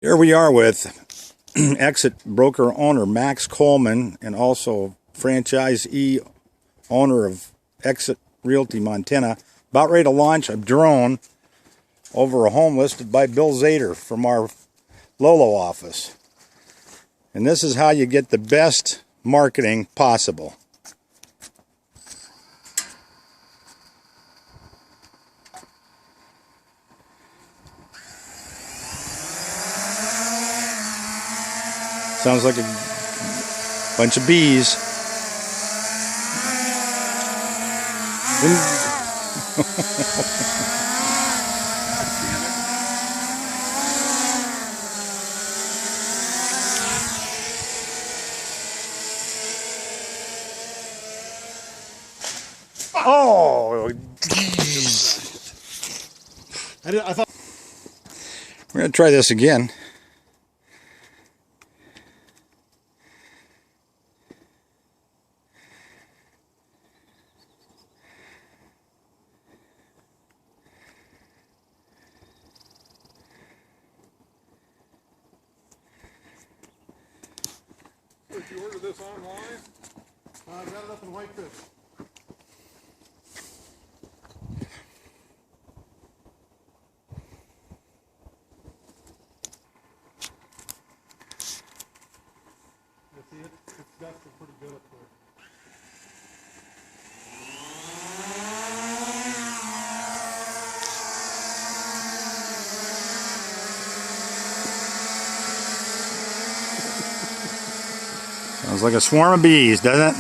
Here we are with exit broker owner Max Coleman and also franchisee owner of Exit Realty Montana, about ready to launch a drone over a home listed by Bill Zader from our Lolo office. And this is how you get the best marketing possible. Sounds like a bunch of bees. Oh, I thought we're gonna try this again. Did you order this online? I got it up in Whitefish. See, it's got some pretty good up there. Sounds like a swarm of bees, doesn't it?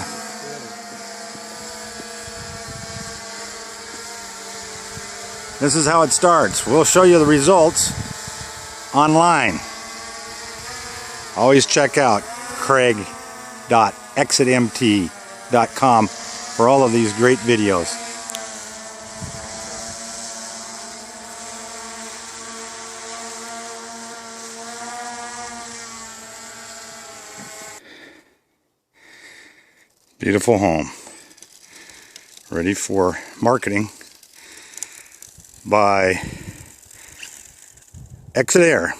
This is how it starts. We'll show you the results online. Always check out craig.exitmt.com for all of these great videos. Beautiful home, ready for marketing by Exit Air.